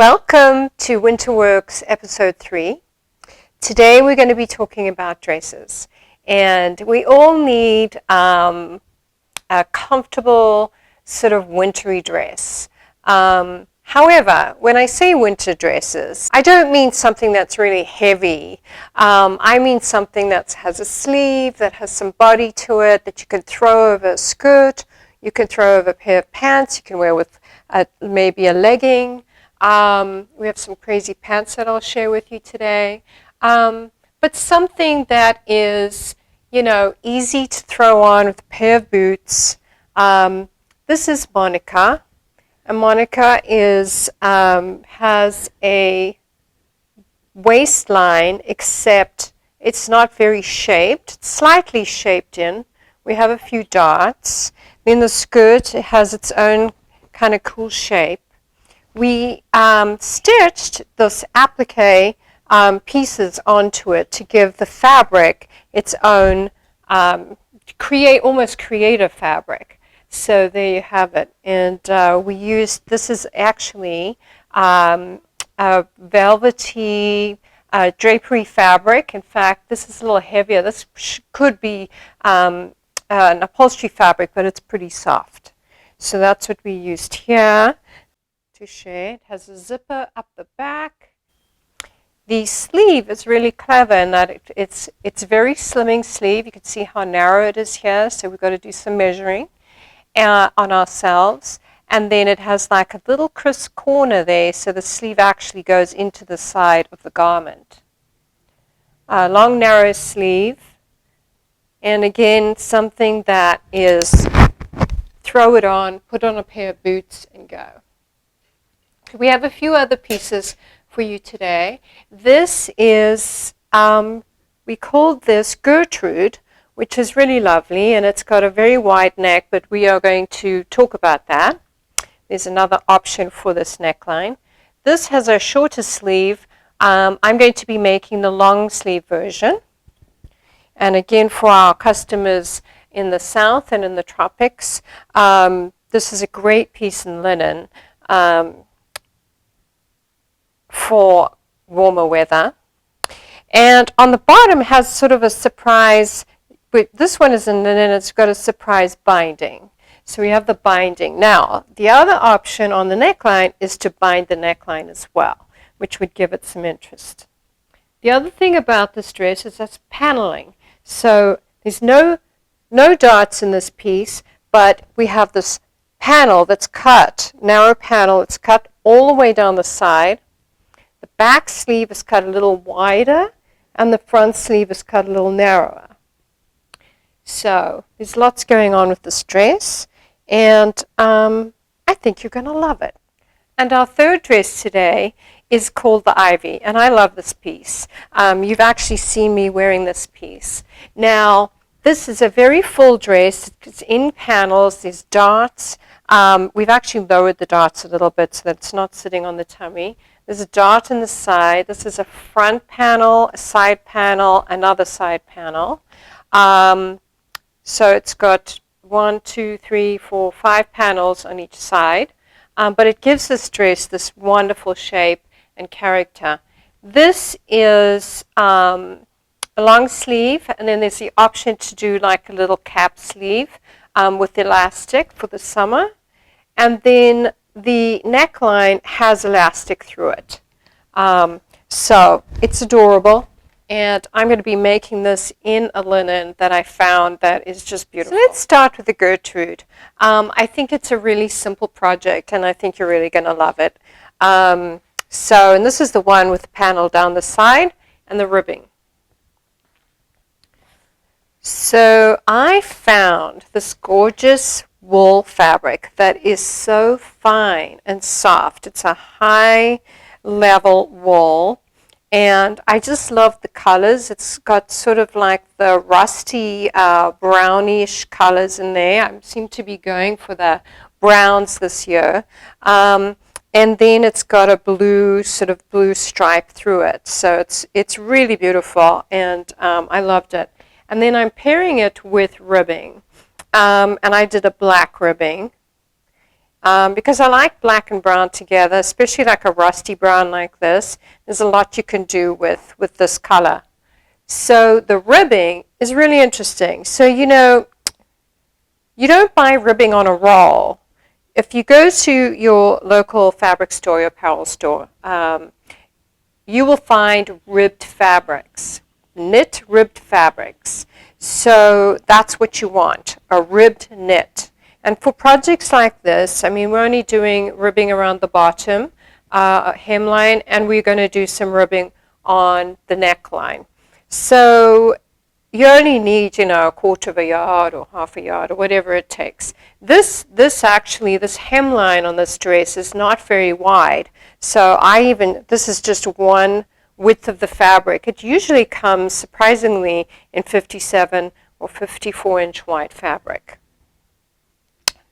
Welcome to Winterworks episode 3. Today we're going to be talking about dresses, and we all need a comfortable sort of wintry dress. However, when I say winter dresses, I don't mean something that's really heavy. I mean something that has a sleeve, that has some body to it, that you can throw over a skirt, you can throw over a pair of pants, you can wear with maybe a legging. We have some crazy pants that I'll share with you today. But something that is, easy to throw on with a pair of boots. This is Monica. And Monica has a waistline, except it's not very shaped. It's slightly shaped in. We have a few dots. Then the skirt has its own kind of cool shape. We stitched those applique pieces onto it to give the fabric its own, almost creative fabric. So there you have it. And this is actually a velvety drapery fabric. In fact, this is a little heavier. This could be an upholstery fabric, but it's pretty soft. So that's what we used here. It has a zipper up the back. The sleeve is really clever in that it's a very slimming sleeve. You can see how narrow it is here, so we've got to do some measuring on ourselves. And then it has like a little crisp corner there, so the sleeve actually goes into the side of the garment. Long, narrow sleeve. And again, something that is throw it on, put on a pair of boots, and go. We have a few other pieces for you today. This is, we called this Gertrude, which is really lovely, and it's got a very wide neck, but we are going to talk about that. There's another option for this neckline. This has a shorter sleeve. I'm going to be making the long sleeve version. And again, for our customers in the South and in the tropics, this is a great piece in linen. For warmer weather. And on the bottom has sort of a surprise, but this one is in linen, it's got a surprise binding. So we have the binding. Now, the other option on the neckline is to bind the neckline as well, which would give it some interest. The other thing about this dress is that's paneling. So there's no dots in this piece, but we have this panel that's cut, narrow panel, it's cut all the way down the side. The back sleeve is cut a little wider, and the front sleeve is cut a little narrower. So there's lots going on with this dress, and I think you're going to love it. And our third dress today is called the Ivy, and I love this piece. You've actually seen me wearing this piece. Now, this is a very full dress. It's in panels. There's dots. We've actually lowered the dots a little bit so that it's not sitting on the tummy. There's a dot in the side. This is a front panel, a side panel, another side panel. So it's got 5 panels on each side. But it gives this dress this wonderful shape and character. This is a long sleeve, and then there's the option to do like a little cap sleeve with elastic for the summer. And then the neckline has elastic through it. So it's adorable. And I'm going to be making this in a linen that I found that is just beautiful. So let's start with the Gertrude. I think it's a really simple project, and I think you're really going to love it. And this is the one with the panel down the side and the ribbing. So I found this gorgeous wool fabric that is so fine and soft. It's a high level wool, and I just love the colors. It's got sort of like the rusty brownish colors in there. I seem to be going for the browns this year. And then it's got a blue stripe through it. So it's really beautiful, and I loved it. And then I'm pairing it with ribbing. And I did a black ribbing. because I like black and brown together, especially like a rusty brown like this. There's a lot you can do with this color. So the ribbing is really interesting. So, you know, you don't buy ribbing on a roll. If you go to your local fabric store, your apparel store, you will find ribbed fabrics, knit ribbed fabrics. So that's what you want, a ribbed knit. And for projects like this, I mean, we're only doing ribbing around the bottom hemline, and we're going to do some ribbing on the neckline. So you only need, you know, a quarter of a yard or half a yard or whatever it takes. This hemline on this dress is not very wide. So this is just one width of the fabric. It usually comes, surprisingly, in 57 or 54-inch wide fabric.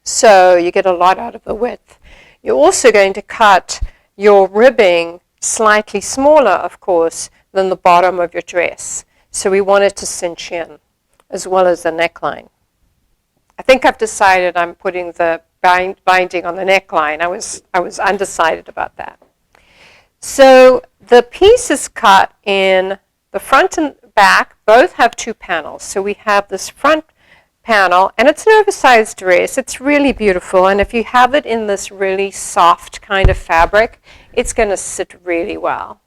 So you get a lot out of the width. You're also going to cut your ribbing slightly smaller, of course, than the bottom of your dress. So we want it to cinch in, as well as the neckline. I think I've decided I'm putting the binding on the neckline. I was undecided about that. So the piece is cut in the front and back. Both have 2 panels. So we have this front panel, and it's an oversized dress. It's really beautiful, and if you have it in this really soft kind of fabric, it's going to sit really well.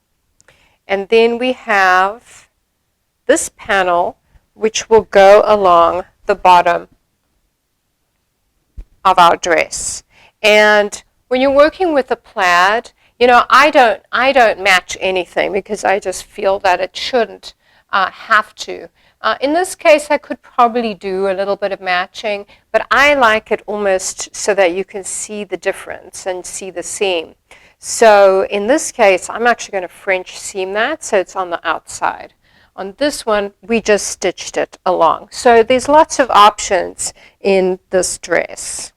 And then we have this panel, which will go along the bottom of our dress. And when you're working with a plaid, you know, I don't match anything because I just feel that it shouldn't have to. In this case, I could probably do a little bit of matching, but I like it almost so that you can see the difference and see the seam. So in this case, I'm actually going to French seam that, so it's on the outside. On this one, we just stitched it along. So there's lots of options in this dress.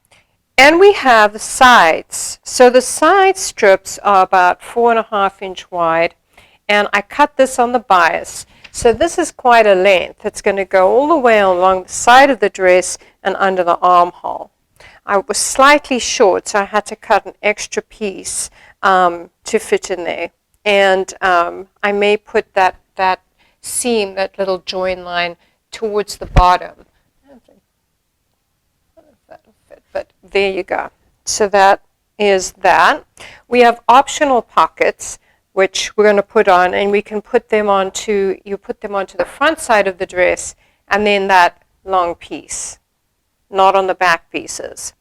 And we have the sides. So the side strips are about 4.5-inch wide, and I cut this on the bias. So this is quite a length. It's going to go all the way along the side of the dress and under the armhole. I was slightly short, so I had to cut an extra piece to fit in there. And I may put that seam, that little join line, towards the bottom. I don't know if that'll fit, but there you go. So that is that. We have optional pockets, which we're going to put on, and we can put them onto the front side of the dress, and then that long piece, not on the back pieces.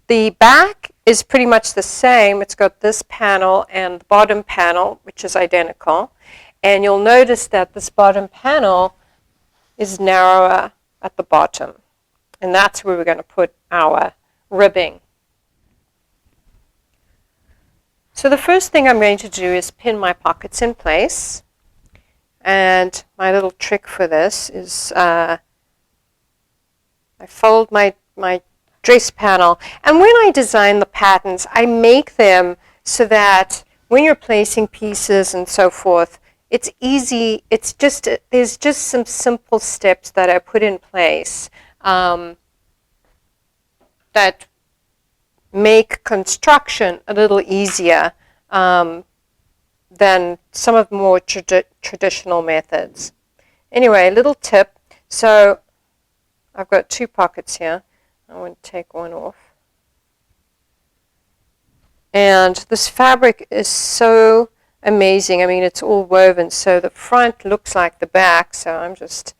The back is pretty much the same. It's got this panel and the bottom panel, which is identical. And you'll notice that this bottom panel is narrower at the bottom. And that's where we're going to put our ribbing. So the first thing I'm going to do is pin my pockets in place. And my little trick for this is I fold my dress panel. And when I design the patterns, I make them so that when you're placing pieces and so forth, it's easy. There's just some simple steps that I put in place that make construction a little easier than some of the more traditional methods. Anyway, a little tip. So I've got 2 pockets here. I want to take one off. And this fabric is so amazing. I mean, it's all woven, so the front looks like the back, so I'm just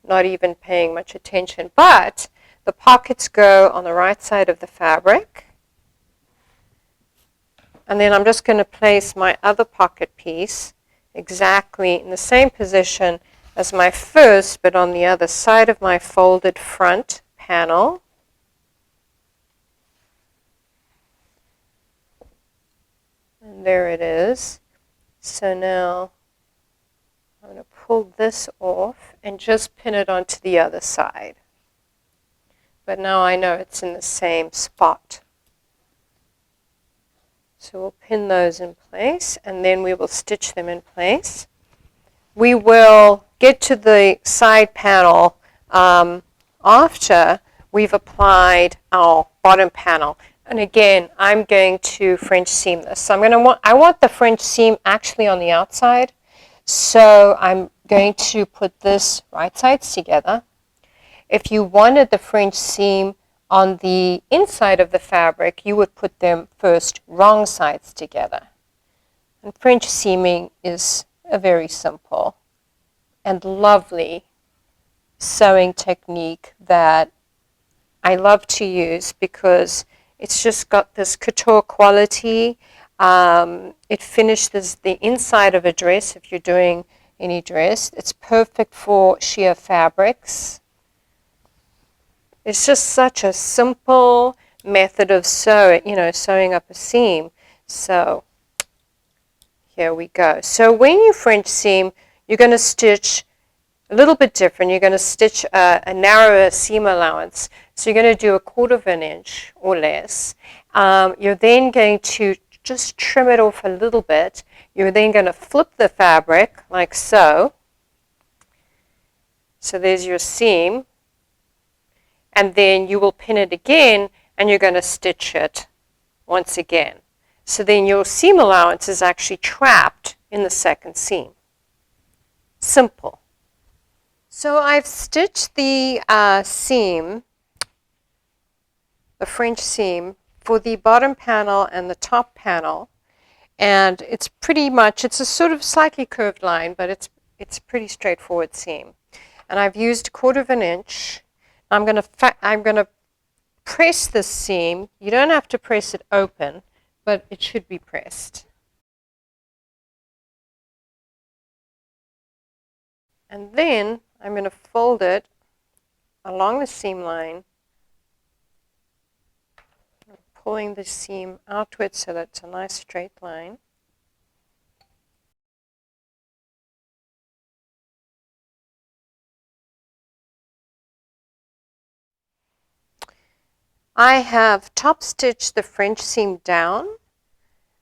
not even paying much attention. But the pockets go on the right side of the fabric. And then I'm just going to place my other pocket piece exactly in the same position as my first, but on the other side of my folded front panel. And there it is. So now I'm going to pull this off and just pin it onto the other side. But now I know it's in the same spot. So we'll pin those in place, and then we will stitch them in place. We will get to the side panel after we've applied our bottom panel. And again, I'm going to French seam this. So I want the French seam actually on the outside. So I'm going to put this right sides together. If you wanted the French seam on the inside of the fabric, you would put them first wrong sides together. And French seaming is a very simple and lovely sewing technique that I love to use because it's just got this couture quality. It finishes the inside of a dress if you're doing any dress. It's perfect for sheer fabrics. It's just such a simple method of sewing up a seam. So here we go. So when you French seam, you're going to stitch a little bit different. You're going to stitch a narrower seam allowance. So you're going to do 1/4 inch or less. You're then going to just trim it off a little bit. You're then going to flip the fabric like so. So there's your seam. And then you will pin it again, and you're going to stitch it once again. So then your seam allowance is actually trapped in the second seam. Simple. So I've stitched the seam, the French seam, for the bottom panel and the top panel. And it's pretty much, it's a sort of slightly curved line, but it's a pretty straightforward seam. And I've used 1/4 inch. I'm going to press this seam. You don't have to press it open, but it should be pressed. And then I'm going to fold it along the seam line, pulling the seam outwards so that it's a nice straight line. I have top stitched the French seam down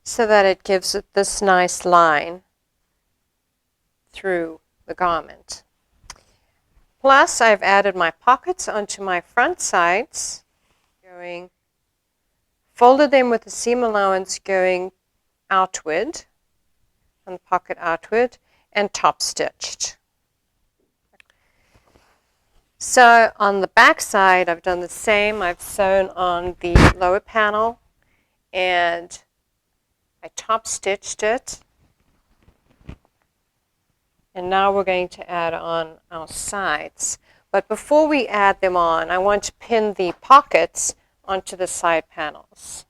so that it gives it this nice line through the garment. Plus, I've added my pockets onto my front sides, folded them with the seam allowance going outward, and the pocket outward, and top stitched. So on the back side, I've done the same. I've sewn on the lower panel, and I top stitched it. And now we're going to add on our sides. But before we add them on, I want to pin the pockets onto the side panels.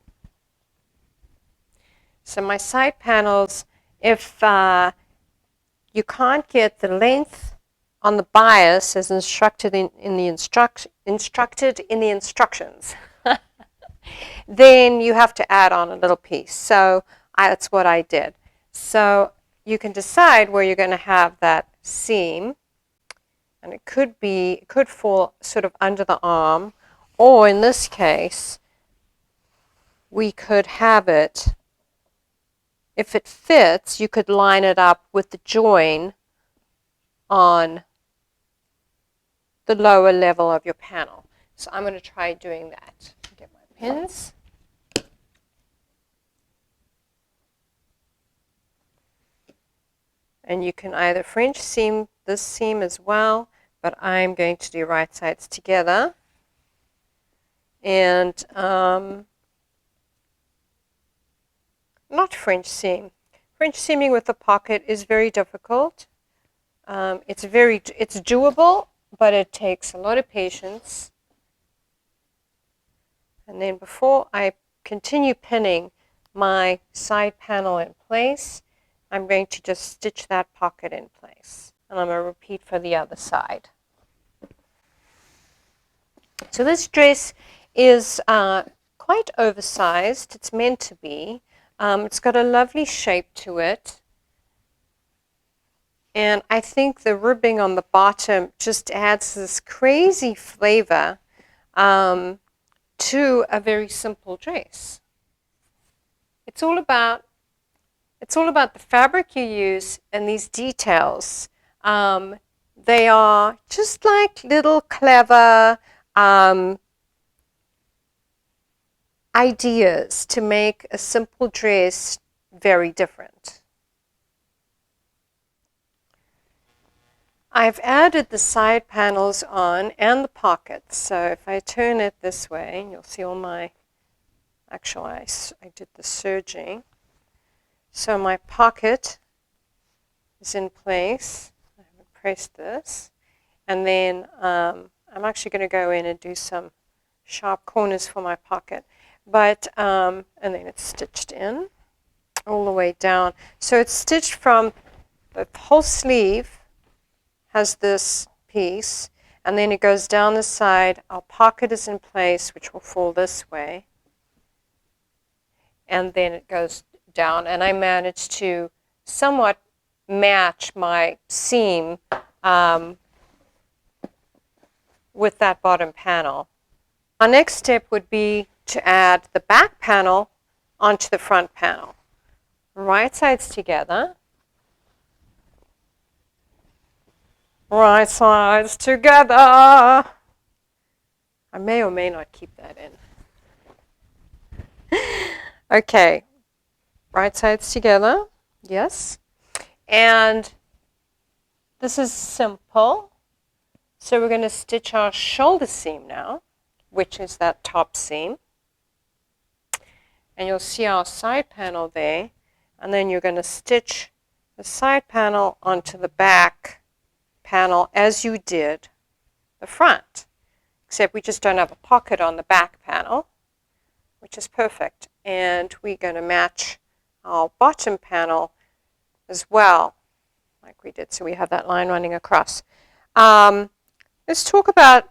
So my side panels, if you can't get the length on the bias as instructed in the instructions, then you have to add on a little piece. So that's what I did. So you can decide where you're going to have that seam, and it could fall sort of under the arm, or in this case, we could have it, if it fits, you could line it up with the join on the lower level of your panel. So I'm going to try doing that. Get my pins. And you can either French seam this seam as well, but I'm going to do right sides together. And not French seam. French seaming with a pocket is very difficult. It's doable, but it takes a lot of patience. And then before I continue pinning my side panel in place, I'm going to just stitch that pocket in place. And I'm going to repeat for the other side. So this dress is quite oversized. It's meant to be. It's got a lovely shape to it. And I think the ribbing on the bottom just adds this crazy flavor to a very simple dress. It's all about the fabric you use and these details. They are just like little clever ideas to make a simple dress very different. I've added the side panels on and the pockets. So if I turn it this way, you'll see all my, actually I did the serging. So my pocket is in place. I haven't pressed this. And then I'm actually going to go in and do some sharp corners for my pocket. But, and then it's stitched in all the way down. So it's stitched from the whole sleeve has this piece, and then it goes down the side. Our pocket is in place, which will fall this way. And then it goes down, and I managed to somewhat match my seam with that bottom panel. Our next step would be to add the back panel onto the front panel. Right sides together. Right sides together. I may or may not keep that in. Okay, right sides together, yes. And this is simple. So we're going to stitch our shoulder seam now, which is that top seam. And you'll see our side panel there. And then you're going to stitch the side panel onto the back panel as you did the front. Except we just don't have a pocket on the back panel, which is perfect. And we're going to match our bottom panel as well, like we did. So we have that line running across. Let's talk about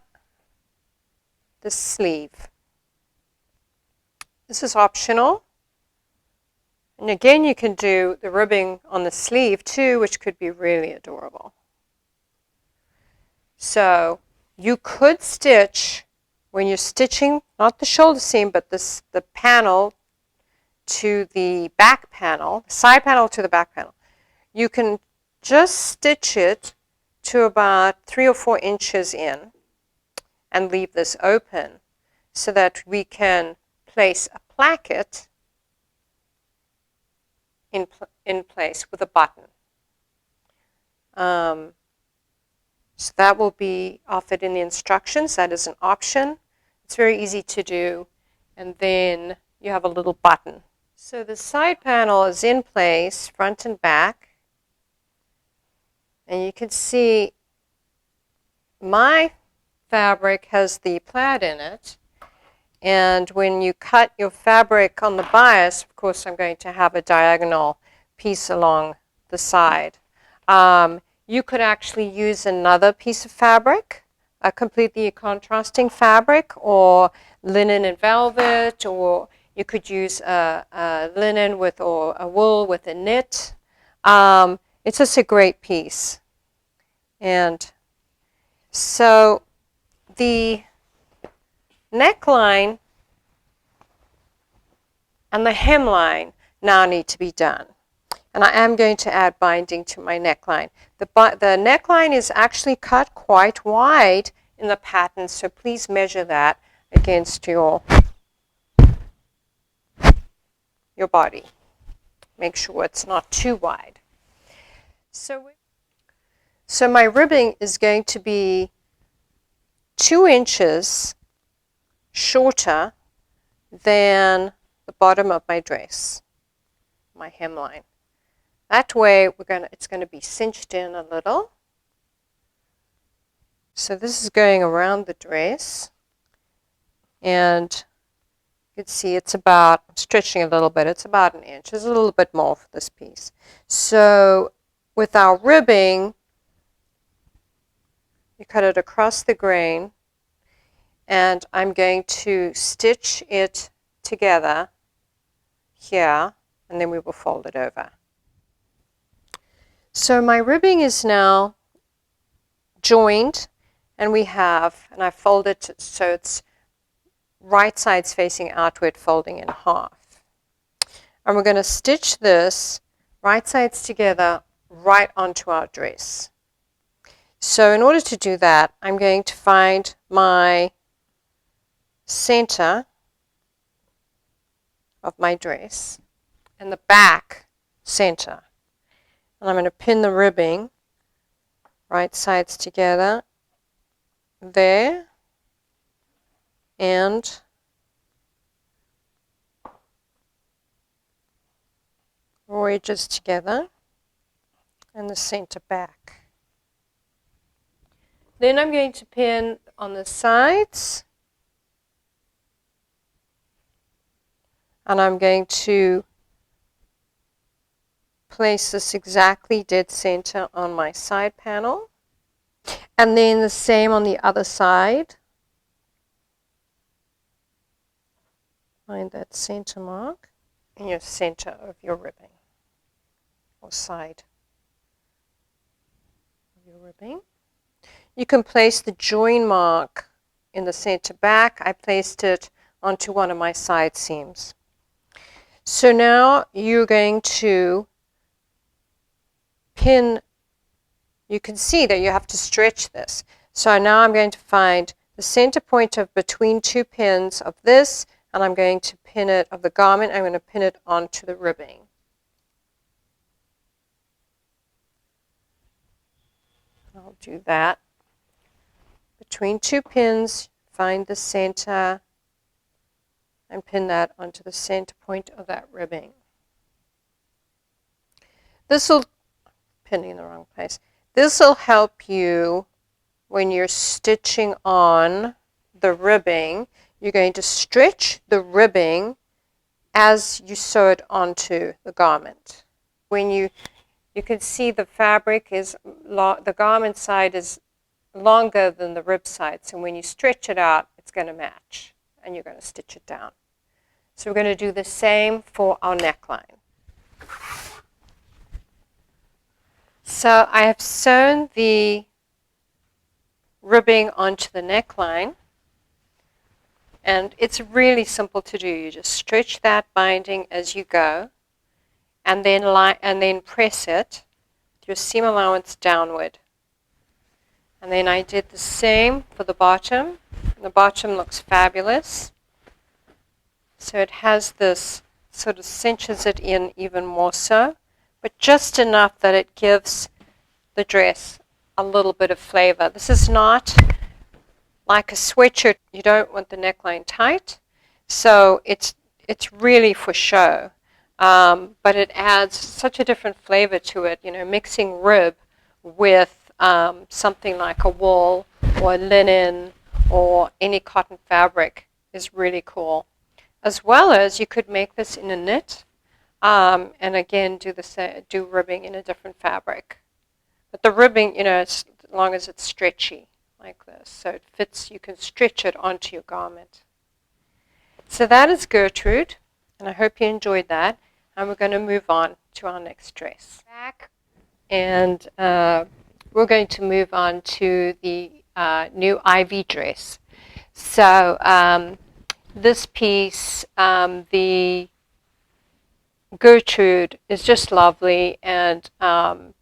the sleeve. This is optional. And again, you can do the ribbing on the sleeve too, which could be really adorable. So you could stitch, when you're stitching, not the shoulder seam, but the panel to the back panel, the side panel to the back panel, you can just stitch it to about 3 or 4 inches in and leave this open so that we can place a placket in place with a button. So that will be offered in the instructions. That is an option. It's very easy to do. And then you have a little button. So the side panel is in place, front and back. And you can see my fabric has the plaid in it. And when you cut your fabric on the bias, of course, I'm going to have a diagonal piece along the side. You could actually use another piece of fabric, a completely contrasting fabric, or linen and velvet, or you could use a linen with or a wool with a knit. It's just a great piece. And so the neckline and the hemline now need to be done. And I am going to add binding to my neckline. The neckline is actually cut quite wide in the pattern, so please measure that against your body. Make sure it's not too wide. So my ribbing is going to be 2 inches shorter than the bottom of my dress, my hemline. That way it's going to be cinched in a little. So this is going around the dress, and you can see it's about, I'm stretching a little bit, it's about 1 inch. There's a little bit more for this piece. So with our ribbing, you cut it across the grain, and I'm going to stitch it together here, and then we will fold it over. So my ribbing is now joined, and I fold it so it's right sides facing outward, folding in half. And we're going to stitch this right sides together right onto our dress. So in order to do that, I'm going to find my center of my dress, and the back center. And I'm going to pin the ribbing right sides together there and edges together and the center back. Then I'm going to pin on the sides, and I'm going to place this exactly dead center on my side panel, and then the same on the other side. Find that center mark in your center of your ribbing or side of your ribbing. You can place the join mark in the center back. I placed it onto one of my side seams. So now you're going to pin. You can see that you have to stretch this. So now I'm going to find the center point of between two pins of this, and I'm going to pin it of the garment. I'm going to pin it onto the ribbing. I'll do that. Between two pins, find the center and pin that onto the center point of that ribbing. This will, pinning in the wrong place. This will help you when you're stitching on the ribbing. You're going to stretch the ribbing as you sew it onto the garment. When you can see the fabric is, the garment side is longer than the rib side, so when you stretch it out, it's going to match, and you're going to stitch it down. So we're going to do the same for our neckline. So I have sewn the ribbing onto the neckline, and it's really simple to do. You just stretch that binding as you go, and then press it with your seam allowance downward. And then I did the same for the bottom. The bottom looks fabulous. So it has this, sort of cinches it in even more so, but just enough that it gives the dress a little bit of flavor. This is not like a sweatshirt. You don't want the neckline tight, so it's really for show. But it adds such a different flavor to it, you know, mixing rib with something like a wool or linen or any cotton fabric is really cool. As well as you could make this in a knit, and again do ribbing in a different fabric. But the ribbing, you know, as long as it's stretchy like this, so it fits, you can stretch it onto your garment. So that is Gertrude, and I hope you enjoyed that. And we're going to move on to our next dress. And we're going to move on to the new Ivy dress. So this piece, the Gertrude, is just lovely, and an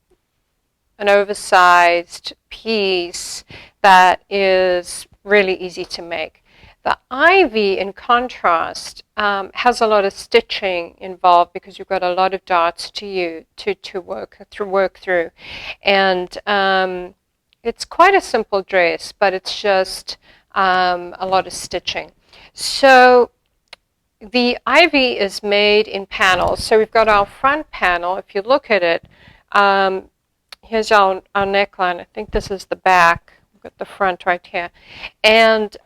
oversized piece that is really easy to make. The Ivy, in contrast, has a lot of stitching involved because you've got a lot of dots to work through, and it's quite a simple dress, but it's just a lot of stitching. So the Ivy is made in panels. So we've got our front panel. If you look at it, here's our neckline. I think this is the back. We've got the front right here. And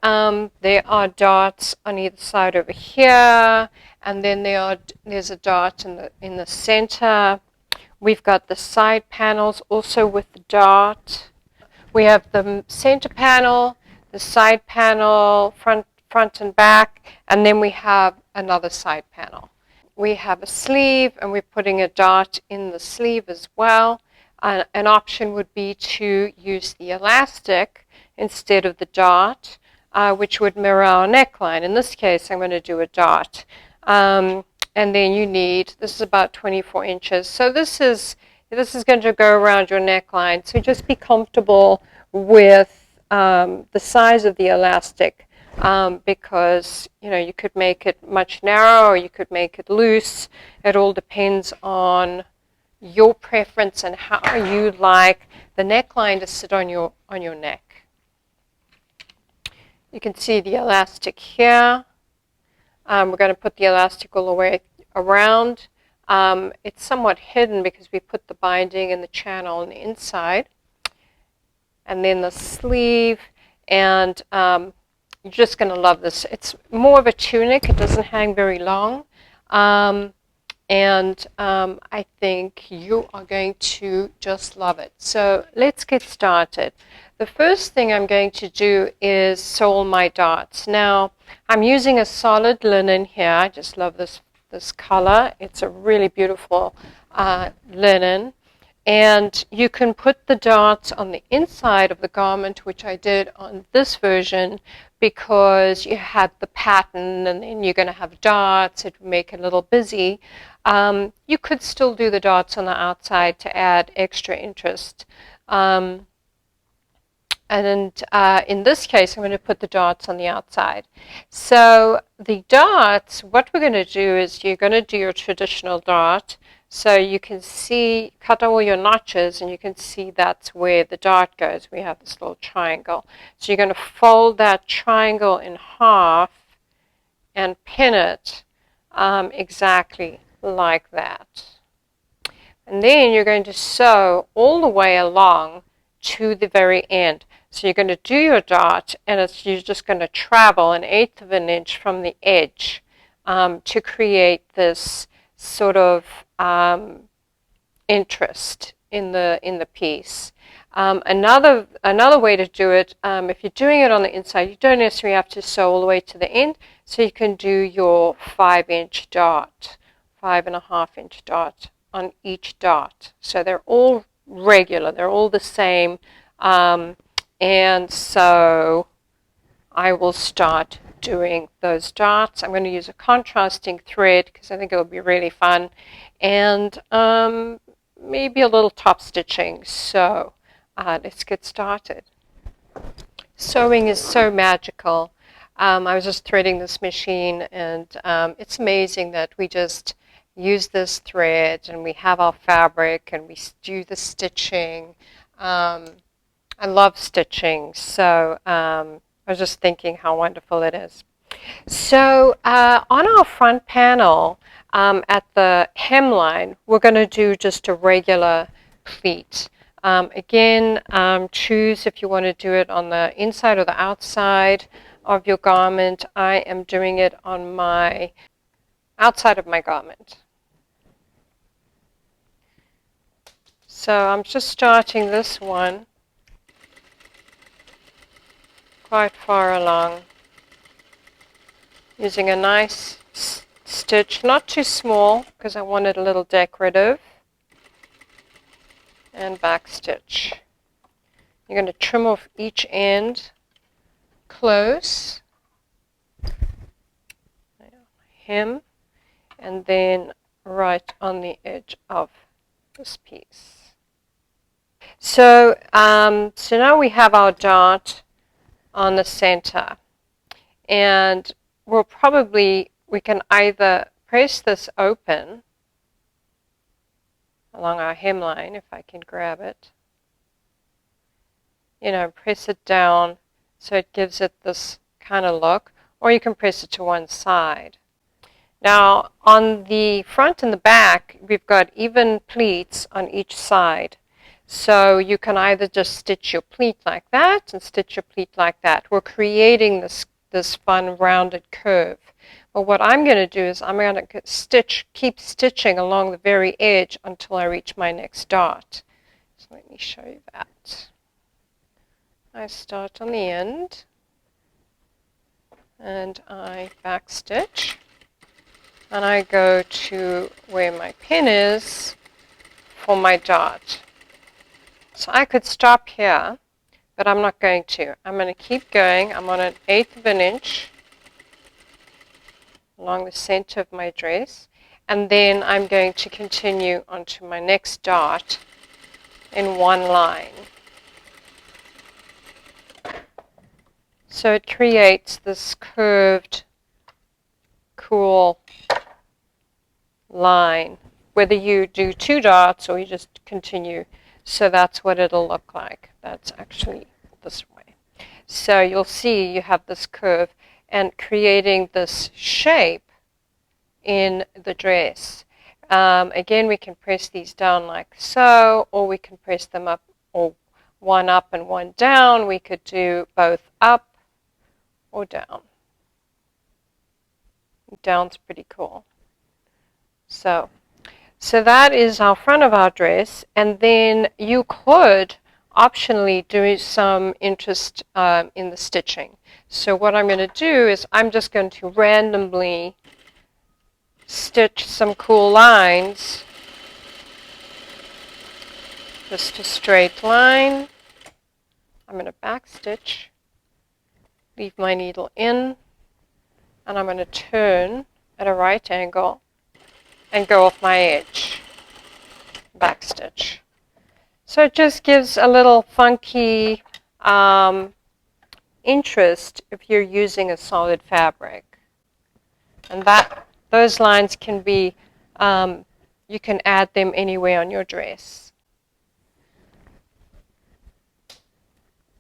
there are dots on either side over here. And then there's a dot in the center. We've got the side panels also with the dot. We have the center panel, the side panel, front and back, and then we have another side panel. We have a sleeve, and we're putting a dot in the sleeve as well. An option would be to use the elastic instead of the dot, which would mirror our neckline. In this case, I'm going to do a dot. And then you need, this is about 24 inches. So this is going to go around your neckline. So just be comfortable with the size of the elastic. because you could make it much narrower or you could make it loose. It all depends on your preference and how you like the neckline to sit on your neck. You can see the elastic here. We're going to put the elastic all the way around. It's somewhat hidden because we put the binding in the channel on the inside. And then the sleeve, and you're just going to love this. It's more of a tunic. It doesn't hang very long. I think you are going to just love it. So let's get started. The first thing I'm going to do is sew my darts. Now, I'm using a solid linen here. I just love this color. It's a really beautiful linen. And you can put the darts on the inside of the garment, which I did on this version, because you had the pattern and then you're going to have darts. It would make it a little busy. You could still do the darts on the outside to add extra interest. In this case, I'm going to put the darts on the outside. So the darts, what we're going to do is you're going to do your traditional dart. So you can see, cut all your notches, and you can see that's where the dart goes. We have this little triangle. So you're going to fold that triangle in half and pin it exactly like that. And then you're going to sew all the way along to the very end. So you're going to do your dart, and you're just going to travel 1/8 of an inch from the edge to create this sort of interest in the piece. Another way to do it, if you're doing it on the inside, you don't necessarily have to sew all the way to the end. So you can do your 5-inch dart, 5.5-inch dart on each dart. So they're all regular, they're all the same. And so I will start doing those darts. I'm going to use a contrasting thread because I think it'll be really fun, and maybe a little top stitching. So let's get started. Sewing is so magical. I was just threading this machine, and it's amazing that we just use this thread and we have our fabric and we do the stitching. I love stitching, so I was just thinking how wonderful it is. So on our front panel, at the hemline, we're going to do just a regular pleat. Again, choose if you want to do it on the inside or the outside of your garment. I am doing it on my outside of my garment. So I'm just starting this one quite far along, using a nice stitch, not too small because I want it a little decorative, and back stitch. You're going to trim off each end close, hem, and then right on the edge of this piece. So, so now we have our dart on the center, and we can either press this open along our hemline, if I can grab it, press it down so it gives it this kind of look, or you can press it to one side. Now on the front and the back, we've got even pleats on each side. So you can either just stitch your pleat like that and stitch your pleat like that. We're creating this fun rounded curve. But what I'm going to do is I'm going to keep stitching along the very edge until I reach my next dart. So let me show you that. I start on the end and I back stitch, and I go to where my pin is for my dart. So I could stop here, but I'm not going to. I'm going to keep going. I'm on 1/8 of an inch along the center of my dress, and then I'm going to continue onto my next dart in one line. So it creates this curved, cool line, whether you do 2 dots or you just continue. So that's what it'll look like. That's actually this way. So you'll see you have this curve and creating this shape in the dress. Again, we can press these down like so, or we can press them up, or one up and one down. We could do both up or down. Down's pretty cool. So that is our front of our dress, and then you could optionally do some interest in the stitching. So what I'm going to do is I'm just going to randomly stitch some cool lines. Just a straight line. I'm going to back stitch, leave my needle in, and I'm going to turn at a right angle and go off my edge, back stitch. So it just gives a little funky interest if you're using a solid fabric. And those lines can be, you can add them anywhere on your dress.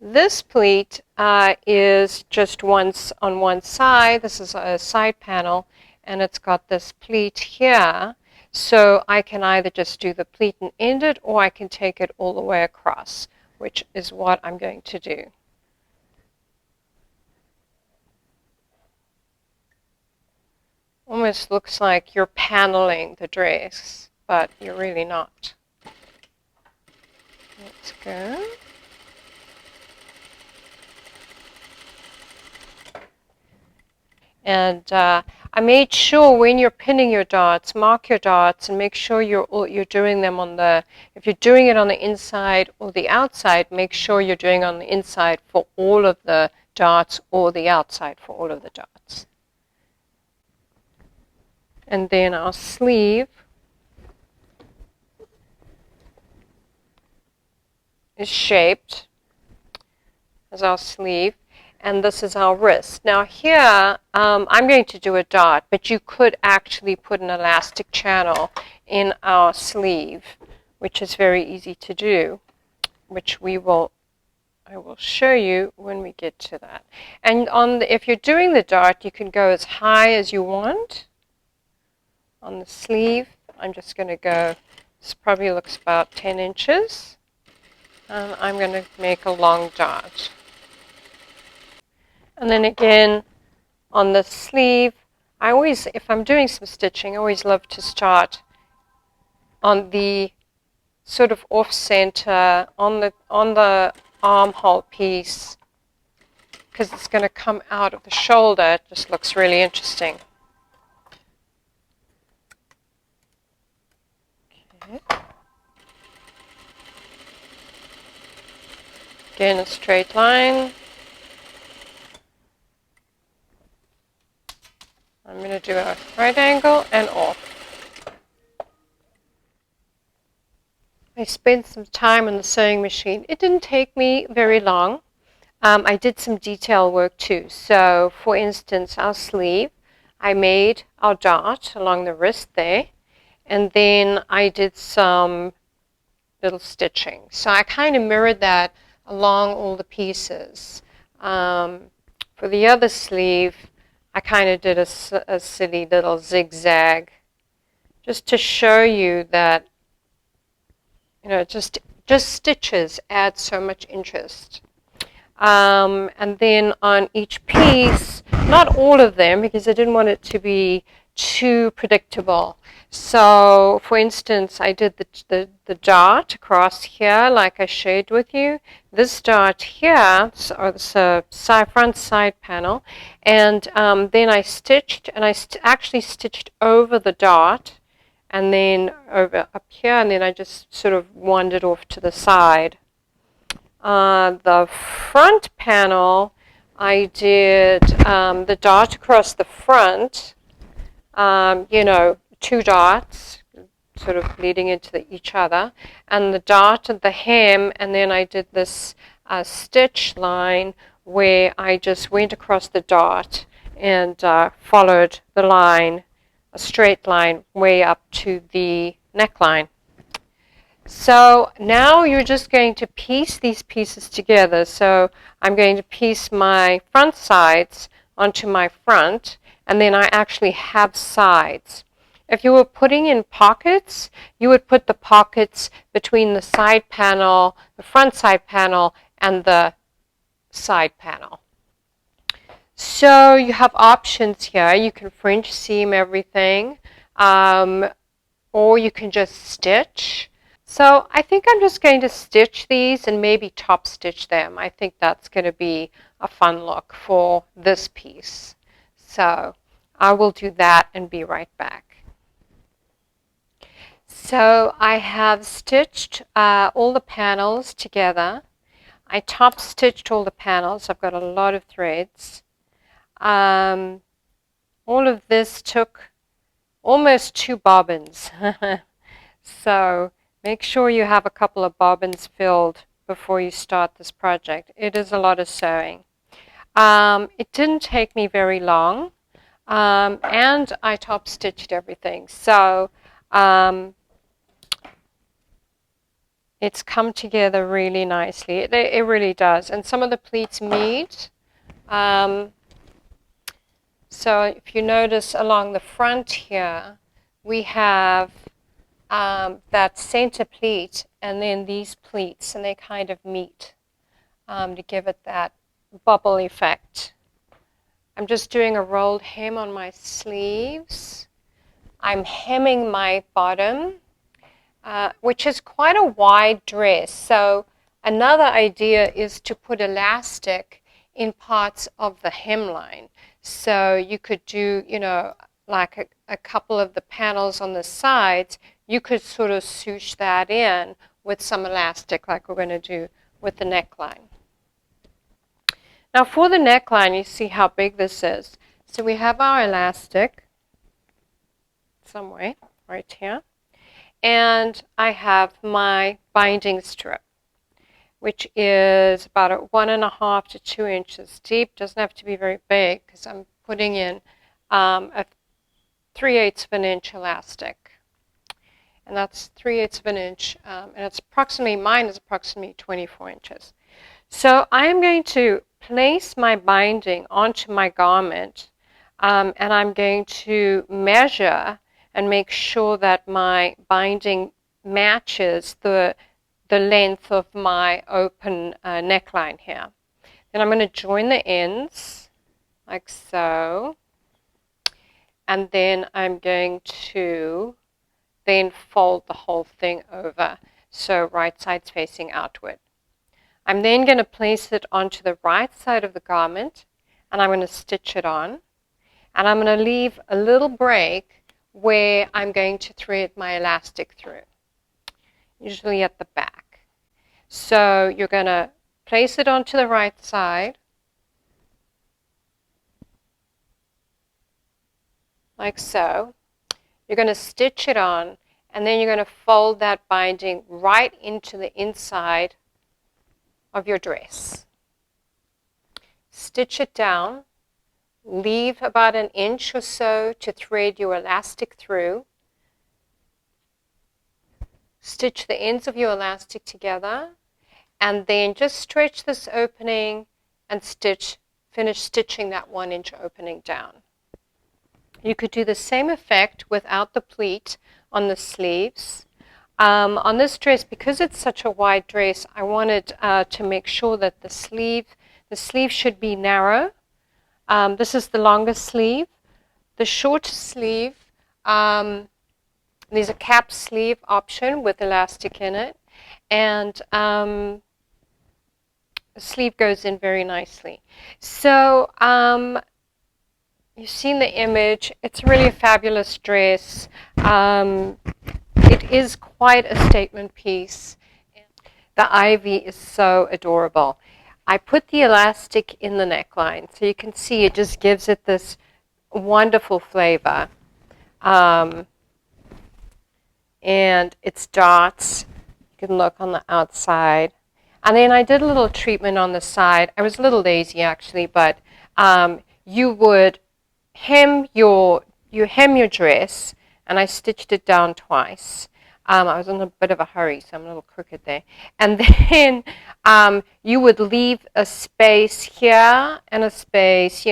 This pleat is just once on one side. This is a side panel, and it's got this pleat here. So I can either just do the pleat and end it, or I can take it all the way across, which is what I'm going to do. Almost looks like you're paneling the dress, but you're really not. Let's go. And I made sure when you're pinning your darts, mark your darts and make sure you're doing them on the, if you're doing it on the inside or the outside, make sure you're doing on the inside for all of the darts or the outside for all of the darts. And then our sleeve is shaped as our sleeve. And this is our wrist. Now here, I'm going to do a dot, but you could actually put an elastic channel in our sleeve, which is very easy to do, which I will show you when we get to that. And if you're doing the dot, you can go as high as you want on the sleeve. I'm just going to go, this probably looks about 10 inches. And I'm going to make a long dot. And then again, on the sleeve, I always, if I'm doing some stitching, I always love to start on the sort of off-center, on the armhole piece, because it's going to come out of the shoulder. It just looks really interesting. Okay. Again, a straight line. I'm going to do a right angle and off. I spent some time on the sewing machine. It didn't take me very long. I did some detail work too. So, for instance, our sleeve, I made our dot along the wrist there, and then I did some little stitching. So I kind of mirrored that along all the pieces. For the other sleeve, I kind of did a silly little zigzag just to show you that, you know, just stitches add so much interest. And then on each piece, not all of them, because I didn't want it to be too predictable. So, for instance, I did the dot across here, like I shared with you. This dot here, or the front side panel, and then I stitched, and I actually stitched over the dot, and then over up here, and then I just sort of wandered off to the side. The front panel, I did the dot across the front, you know, 2 dots, sort of leading into each other, and the dot and the hem, and then I did this stitch line where I just went across the dart and followed the line, a straight line, way up to the neckline. So now you're just going to piece these pieces together. So I'm going to piece my front sides onto my front, and then I actually have sides. If you were putting in pockets, you would put the pockets between the side panel, the front side panel, and the side panel. So you have options here. You can French seam everything, or you can just stitch. So I think I'm just going to stitch these and maybe top stitch them. I think that's going to be a fun look for this piece. So I will do that and be right back. So I have stitched all the panels together. I top stitched all the panels. I've got a lot of threads. All of this took almost 2 bobbins. So make sure you have a couple of bobbins filled before you start this project. It is a lot of sewing. It didn't take me very long, and I top stitched everything. So it's come together really nicely. It really does. And some of the pleats meet. So if you notice along the front here, we have that center pleat and then these pleats, and they kind of meet to give it that bubble effect. I'm just doing a rolled hem on my sleeves. I'm hemming my bottom, which is quite a wide dress. So another idea is to put elastic in parts of the hemline. So you could do, like a couple of the panels on the sides, you could sort of swoosh that in with some elastic like we're going to do with the neckline. Now for the neckline, you see how big this is. So we have our elastic somewhere right here. And I have my binding strip, which is about 1.5 to 2 inches deep. Doesn't have to be very big because I'm putting in a 3/8 of an inch elastic. And that's 3/8 of an inch, and it's approximately, mine is approximately 24 inches. So I'm going to place my binding onto my garment, and I'm going to measure and make sure that my binding matches the length of my open neckline here. Then I'm going to join the ends like so, and then I'm going to then fold the whole thing over, so right side's facing outward. I'm then going to place it onto the right side of the garment, and I'm going to stitch it on, and I'm going to leave a little break where I'm going to thread my elastic through, usually at the back. So you're going to place it onto the right side, like so. You're going to stitch it on, and then you're going to fold that binding right into the inside of your dress. Stitch it down. Leave about 1 inch or so to thread your elastic through. Stitch the ends of your elastic together, and then just stretch this opening and finish stitching that 1 inch opening down. You could do the same effect without the pleat on the sleeves. On this dress, because it's such a wide dress, I wanted to make sure that the sleeve should be narrow. This is the longest sleeve. The short sleeve, there's a cap sleeve option with elastic in it, and the sleeve goes in very nicely. So you've seen the image. It's really a fabulous dress. It is quite a statement piece. The ivy is so adorable. I put the elastic in the neckline, so you can see it just gives it this wonderful flavor. And it's dots. You can look on the outside. And then I did a little treatment on the side. I was a little lazy actually, but you would you hem your dress, and I stitched it down twice. I was in a bit of a hurry, so I'm a little crooked there. And then you would leave a space here and a space,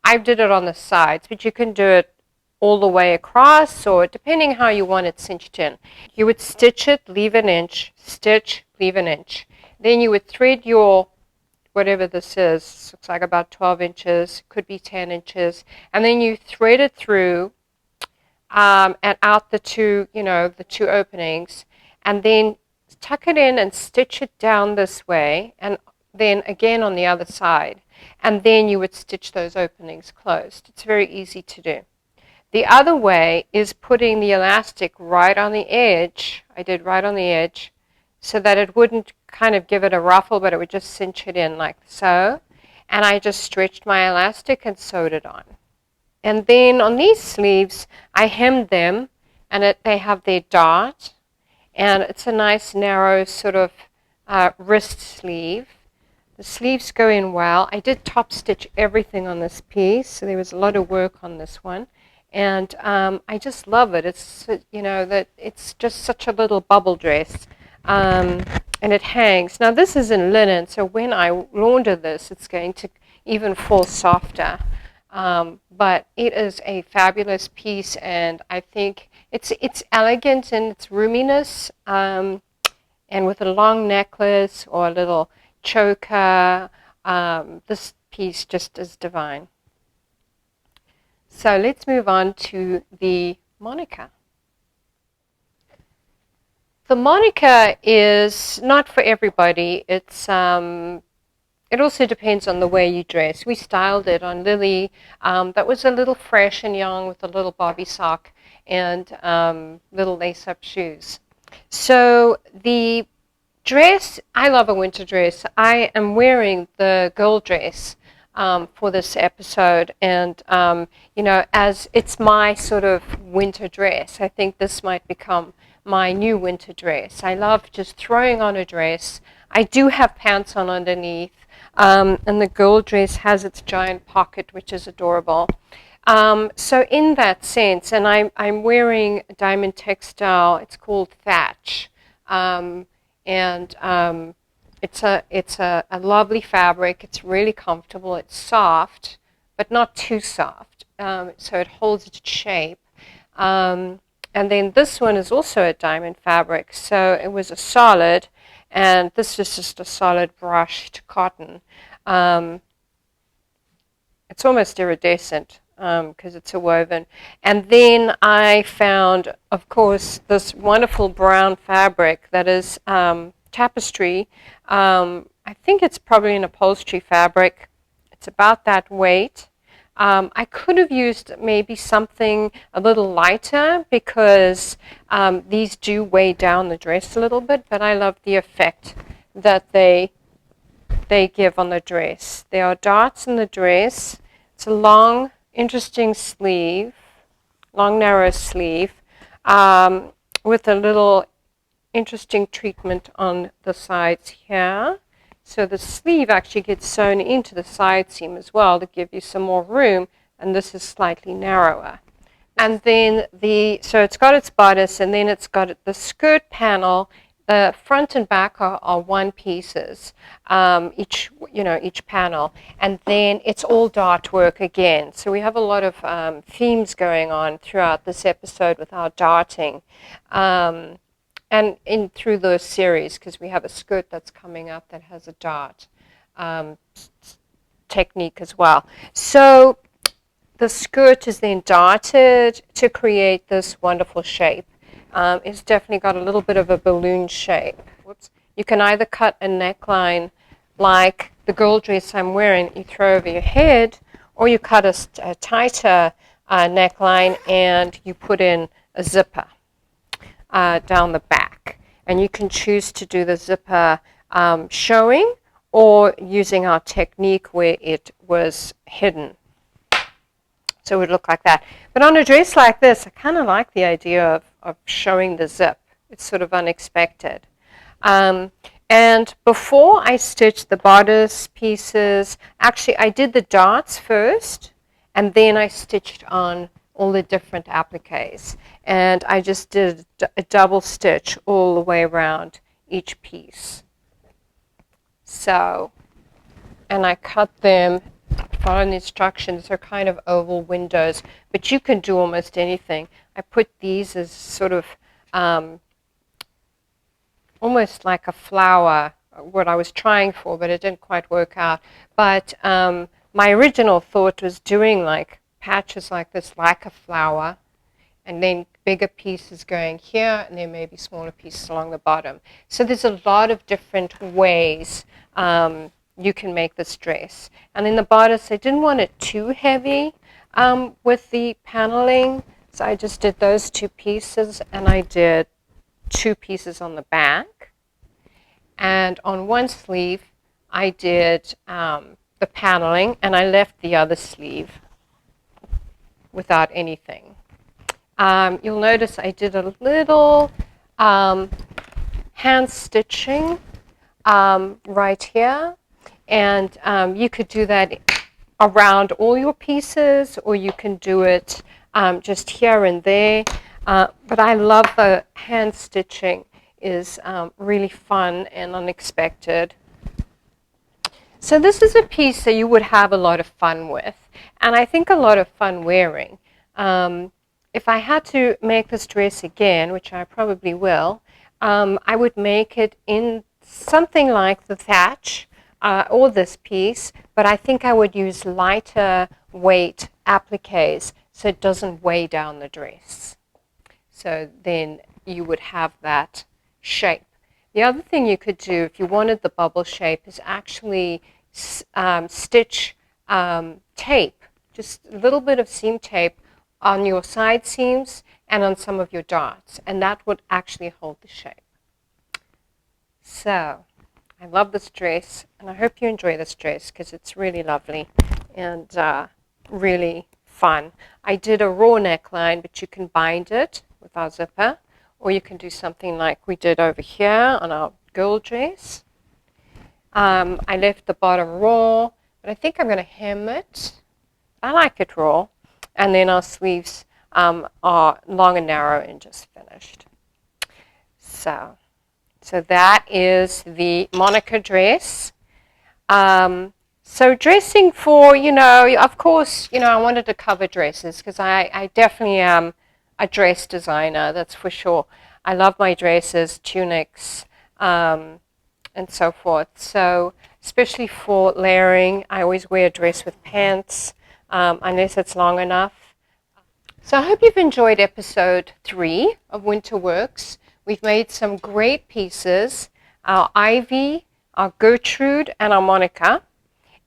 I did it on the sides, but you can do it all the way across, or depending how you want it cinched in. You would stitch it, leave an inch, stitch, leave an inch. Then you would thread your, whatever this is, looks like about 12 inches, could be 10 inches, and then you thread it through and out the two openings, and then tuck it in and stitch it down this way, and then again on the other side, and then you would stitch those openings closed. It's very easy to do. The other way is putting the elastic right on the edge. I did right on the edge so that it wouldn't kind of give it a ruffle, but it would just cinch it in like so. And I just stretched my elastic and sewed it on. And then on these sleeves, I hemmed them, and they have their dart. And it's a nice narrow sort of wrist sleeve. The sleeves go in well. I did top stitch everything on this piece, so there was a lot of work on this one. And I just love it. It's, that it's just such a little bubble dress. And it hangs. Now this is in linen, so when I launder this, it's going to even fall softer. But it is a fabulous piece, and I think it's elegant in its roominess, and with a long necklace or a little choker, this piece just is divine. So let's move on to the Monica. The Monica is not for everybody. It's it also depends on the way you dress. We styled it on Lily. That was a little fresh and young with a little bobby sock and little lace-up shoes. So the dress, I love a winter dress. I am wearing the girl dress for this episode, and as it's my sort of winter dress, I think this might become my new winter dress. I love just throwing on a dress. I do have pants on underneath, and the girl dress has its giant pocket, which is adorable. So in that sense, and I'm wearing a diamond textile. It's called Thatch, and it's a lovely fabric. It's really comfortable. It's soft, but not too soft, so it holds its shape. And then this one is also a diamond fabric, so it was a solid, and this is just a solid brushed cotton. It's almost iridescent because it's a woven. And then I found, of course, this wonderful brown fabric that is tapestry. I think it's probably an upholstery fabric. It's about that weight. I could have used maybe something a little lighter because these do weigh down the dress a little bit, but I love the effect that they give on the dress. There are darts in the dress. It's a long, interesting sleeve, long, narrow sleeve, with a little interesting treatment on the sides here. So the sleeve actually gets sewn into the side seam as well to give you some more room, and this is slightly narrower. And then so it's got its bodice, and then it's got the skirt panel. The front and back are one pieces, each panel, and then it's all dart work again. So we have a lot of themes going on throughout this episode with our darting. And through the series, because we have a skirt that's coming up that has a dart technique as well. So the skirt is then darted to create this wonderful shape. It's definitely got a little bit of a balloon shape. Whoops. You can either cut a neckline like the girl dress I'm wearing that you throw over your head, or you cut a tighter neckline and you put in a zipper down the back. And you can choose to do the zipper showing or using our technique where it was hidden. So it would look like that. But on a dress like this, I kind of like the idea of showing the zip. It's sort of unexpected. And before I stitched the bodice pieces, actually I did the darts first, and then I stitched on all the different appliques. And I just did a double stitch all the way around each piece. So, and I cut them, following the instructions, they're kind of oval windows, but you can do almost anything. I put these as sort of almost like a flower, what I was trying for, but it didn't quite work out. But my original thought was doing like patches like this, like a flower, and then bigger pieces going here, and then maybe smaller pieces along the bottom. So there's a lot of different ways you can make this dress. And in the bodice, I didn't want it too heavy with the paneling, so I just did those two pieces, and I did two pieces on the back. And on one sleeve, I did the paneling, and I left the other sleeve without anything. You'll notice I did a little hand stitching right here, and you could do that around all your pieces, or you can do it just here and there. But I love the hand stitching. Is really fun and unexpected. So this is a piece that you would have a lot of fun with, and I think a lot of fun wearing. If I had to make this dress again, which I probably will, I would make it in something like the thatch or this piece, but I think I would use lighter weight appliques so it doesn't weigh down the dress. So then you would have that shape. The other thing you could do if you wanted the bubble shape is actually stitch tape, just a little bit of seam tape on your side seams and on some of your darts, and that would actually hold the shape. So I love this dress, and I hope you enjoy this dress because it's really lovely and really fun. I did a raw neckline, but you can bind it with our zipper, or you can do something like we did over here on our girl dress. I left the bottom raw, but I think I'm going to hem it. I like it raw. And then our sleeves are long and narrow and just finished. So that is the Monica dress. So dressing for, of course, I wanted to cover dresses because I definitely am a dress designer, that's for sure. I love my dresses, tunics, and so forth. So especially for layering, I always wear a dress with pants, unless it's long enough. So I hope you've enjoyed episode 3 of Winter Works. We've made some great pieces, our Ivy, our Gertrude, and our Monica.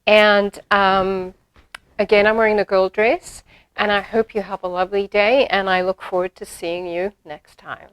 And again, I'm wearing the girl dress. And I hope you have a lovely day, and I look forward to seeing you next time.